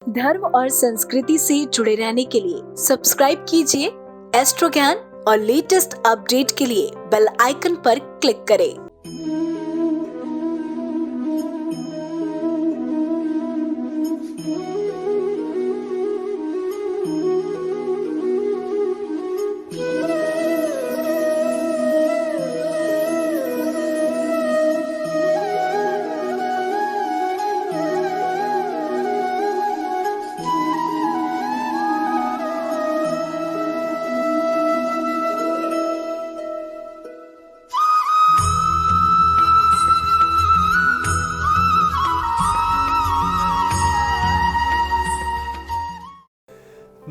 धर्म और संस्कृति से जुड़े रहने के लिए सब्सक्राइब कीजिए एस्ट्रो ज्ञान और लेटेस्ट अपडेट के लिए बेल आइकन पर क्लिक करें।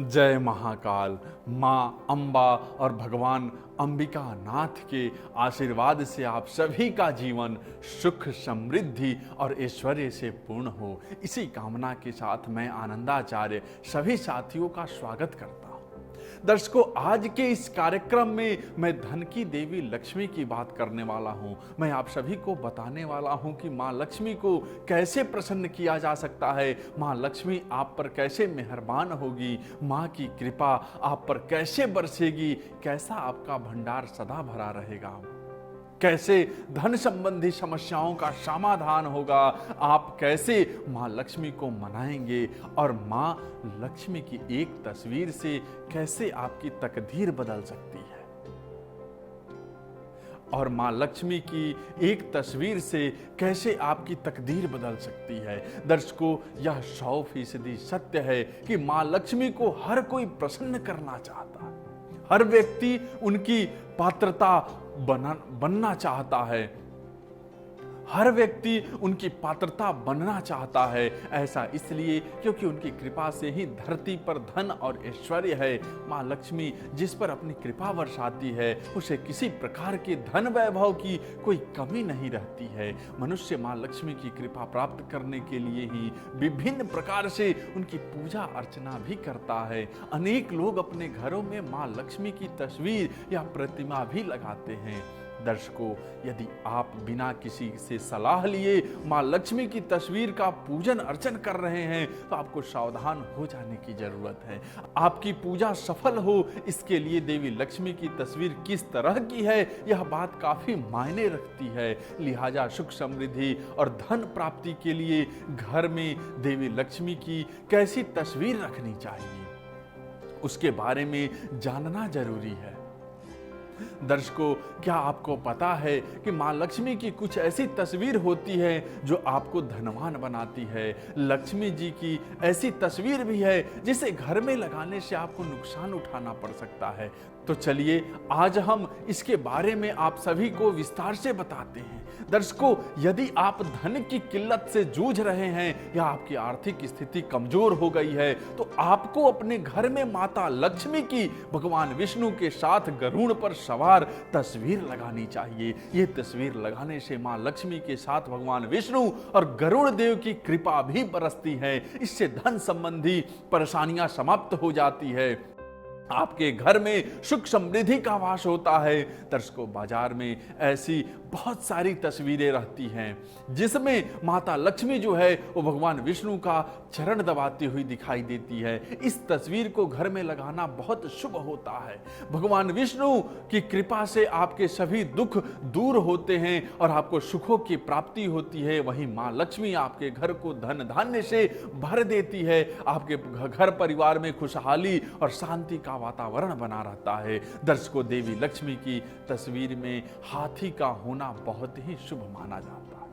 जय महाकाल। माँ अम्बा और भगवान अंबिका नाथ के आशीर्वाद से आप सभी का जीवन सुख समृद्धि और ऐश्वर्य से पूर्ण हो, इसी कामना के साथ मैं आनंदाचार्य सभी साथियों का स्वागत करता हूँ। दर्शकों, आज के इस कार्यक्रम में मैं धन की देवी लक्ष्मी की बात करने वाला हूं। मैं आप सभी को बताने वाला हूं कि मां लक्ष्मी को कैसे प्रसन्न किया जा सकता है, मां लक्ष्मी आप पर कैसे मेहरबान होगी, मां की कृपा आप पर कैसे बरसेगी, कैसा आपका भंडार सदा भरा रहेगा, कैसे धन संबंधी समस्याओं का समाधान होगा, आप कैसे मां लक्ष्मी को मनाएंगे और मां लक्ष्मी की एक तस्वीर से कैसे आपकी तकदीर बदल सकती है, और मां लक्ष्मी की एक तस्वीर से कैसे आपकी तकदीर बदल सकती है। दर्शकों, यह 100% सत्य है कि मां लक्ष्मी को हर कोई प्रसन्न करना चाहता है, हर व्यक्ति उनकी पात्रता बनना चाहता है, हर व्यक्ति उनकी पात्रता बनना चाहता है। ऐसा इसलिए क्योंकि उनकी कृपा से ही धरती पर धन और ऐश्वर्य है। मां लक्ष्मी जिस पर अपनी कृपा बरसाती है उसे किसी प्रकार के धन वैभव की कोई कमी नहीं रहती है। मनुष्य मां लक्ष्मी की कृपा प्राप्त करने के लिए ही विभिन्न प्रकार से उनकी पूजा अर्चना भी करता है। अनेक लोग अपने घरों में मां लक्ष्मी की तस्वीर या प्रतिमा भी लगाते हैं। दर्शकों, यदि आप बिना किसी से सलाह लिए मां लक्ष्मी की तस्वीर का पूजन अर्चन कर रहे हैं तो आपको सावधान हो जाने की जरूरत है। आपकी पूजा सफल हो, इसके लिए देवी लक्ष्मी की तस्वीर किस तरह की है यह बात काफी मायने रखती है। लिहाजा सुख समृद्धि और धन प्राप्ति के लिए घर में देवी लक्ष्मी की कैसी तस्वीर रखनी चाहिए, उसके बारे में जानना जरूरी है। दर्शकों, क्या आपको पता है कि मां लक्ष्मी की कुछ ऐसी तस्वीर होती है जो आपको धनवान बनाती है। लक्ष्मी जी की ऐसी तस्वीर भी है जिसे घर में लगाने से आपको नुकसान उठाना पड़ सकता है। तो चलिए आज हम इसके बारे में आप सभी को विस्तार से बताते हैं। दर्शकों, यदि आप धन की किल्लत से जूझ रहे हैं या आपकी आर्थिक स्थिति कमजोर हो गई है तो आपको अपने घर में माता लक्ष्मी की भगवान विष्णु के साथ गरुड़ पर सवार तस्वीर लगानी चाहिए। ये तस्वीर लगाने से मां लक्ष्मी के साथ भगवान विष्णु और गरुड़ देव की कृपा भी बरसती है। इससे धन संबंधी परेशानियां समाप्त हो जाती है, आपके घर में सुख समृद्धि का वास होता है। दर्शकों, बाजार में ऐसी बहुत सारी तस्वीरें रहती हैं जिसमें माता लक्ष्मी जो है वो भगवान विष्णु का चरण दबाती हुई दिखाई देती है। इस तस्वीर को घर में लगाना बहुत शुभ होता है। भगवान विष्णु की कृपा से आपके सभी दुख दूर होते हैं और आपको सुखों की प्राप्ति होती है। वहीं मां लक्ष्मी आपके घर को धन धान्य से भर देती है। आपके घर परिवार में खुशहाली और शांति का वातावरण बना रहता है। दर्शकों, देवी लक्ष्मी की तस्वीर में हाथी का होना बहुत ही शुभ माना जाता है।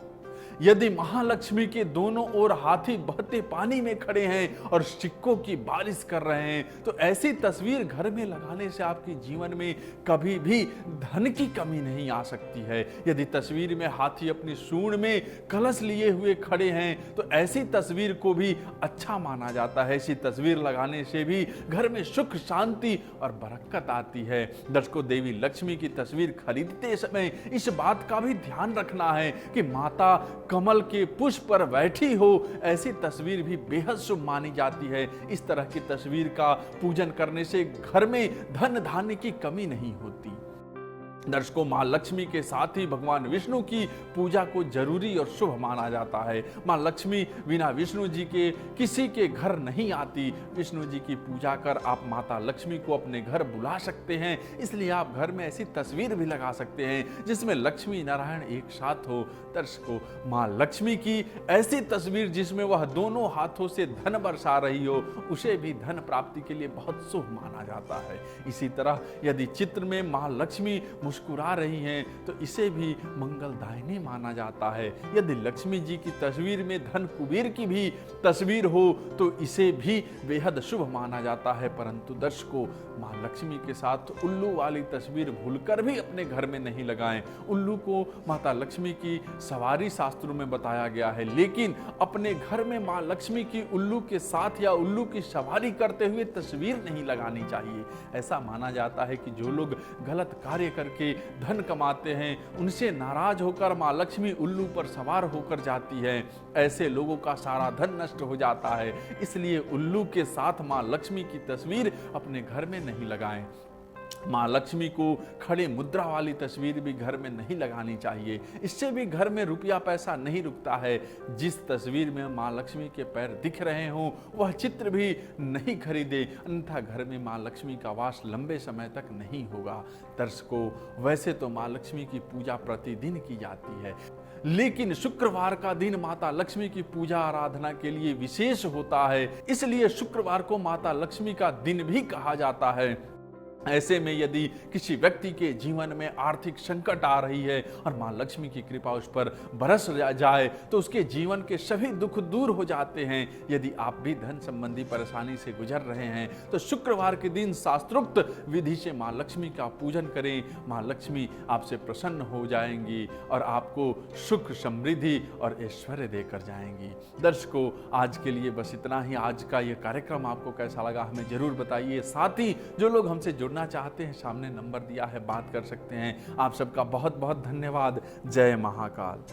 यदि महालक्ष्मी के दोनों ओर हाथी बहते पानी में खड़े हैं और सिक्कों की बारिश कर रहे हैं तो ऐसी तस्वीर घर में लगाने से आपके जीवन में कभी भी धन की कमी नहीं आ सकती है। यदि तस्वीर में हाथी अपनी सूंड में कलश लिए हुए खड़े हैं तो ऐसी तस्वीर को भी अच्छा माना जाता है। ऐसी तस्वीर लगाने से भी घर में सुख शांति और बरकत आती है। दर्शकों, देवी लक्ष्मी की तस्वीर खरीदते समय इस बात का भी ध्यान रखना है कि माता कमल के पुष्प पर बैठी हो, ऐसी तस्वीर भी बेहद शुभ मानी जाती है। इस तरह की तस्वीर का पूजन करने से घर में धन धान्य की कमी नहीं होती। दर्शकों, मां लक्ष्मी के साथ ही भगवान विष्णु की पूजा को जरूरी और शुभ माना जाता है। मां लक्ष्मी बिना विष्णु जी के किसी के घर नहीं आती। विष्णु जी की पूजा कर आप माता लक्ष्मी को अपने घर बुला सकते हैं। इसलिए आप घर में ऐसी तस्वीर भी लगा सकते हैं जिसमें लक्ष्मी नारायण एक साथ हो। दर्शकों, मां लक्ष्मी की ऐसी तस्वीर जिसमें वह दोनों हाथों से धन बरसा रही हो, उसे भी धन प्राप्ति के लिए बहुत शुभ माना जाता है। इसी तरह यदि चित्र में मां लक्ष्मी मुस्कुरा रही हैं तो इसे भी मंगलदायिनी माना जाता है। यदि लक्ष्मी जी की तस्वीर में धन कुबेर की भी तस्वीर हो तो इसे भी बेहद शुभ माना जाता है। परंतु दर्शकों, मां लक्ष्मी के साथ उल्लू वाली तस्वीर भूलकर भी अपने घर में नहीं लगाएं। उल्लू को माता लक्ष्मी की सवारी शास्त्रों में बताया गया है, लेकिन अपने घर में मां लक्ष्मी की उल्लू के साथ या उल्लू की सवारी करते हुए तस्वीर नहीं लगानी चाहिए। ऐसा माना जाता है कि जो लोग गलत कार्य करके धन कमाते हैं, उनसे नाराज होकर मां लक्ष्मी उल्लू पर सवार होकर जाती है। ऐसे लोगों का सारा धन नष्ट हो जाता है। इसलिए उल्लू के साथ मां लक्ष्मी की तस्वीर अपने घर में नहीं लगाएं। मां लक्ष्मी को खड़े मुद्रा वाली तस्वीर भी घर में नहीं लगानी चाहिए। इससे भी घर में रुपया पैसा नहीं रुकता है। जिस तस्वीर में मां लक्ष्मी के पैर दिख रहे हों वह चित्र भी नहीं खरीदे, अन्यथा घर में मां लक्ष्मी का वास लंबे समय तक नहीं होगा। दर्शकों, वैसे तो मां लक्ष्मी की पूजा प्रतिदिन की जाती है, लेकिन शुक्रवार का दिन माता लक्ष्मी की पूजा आराधना के लिए विशेष होता है। इसलिए शुक्रवार को माता लक्ष्मी का दिन भी कहा जाता है। ऐसे में यदि किसी व्यक्ति के जीवन में आर्थिक संकट आ रही है और मां लक्ष्मी की कृपा उस पर बरस जाए तो उसके जीवन के सभी दुख दूर हो जाते हैं। यदि आप भी धन संबंधी परेशानी से गुजर रहे हैं तो शुक्रवार के दिन शास्त्रोक्त विधि से मां लक्ष्मी का पूजन करें। मां लक्ष्मी आपसे प्रसन्न हो जाएंगी और आपको सुख, समृद्धि और ऐश्वर्य देकर जाएंगी। दर्शकों, आज के लिए बस इतना ही। आज का ये कार्यक्रम आपको कैसा लगा हमें जरूर बताइए। साथ ही जो लोग हमसे जुड़ना चाहते हैं, सामने नंबर दिया है, बात कर सकते हैं। आप सबका बहुत बहुत धन्यवाद। जय महाकाल।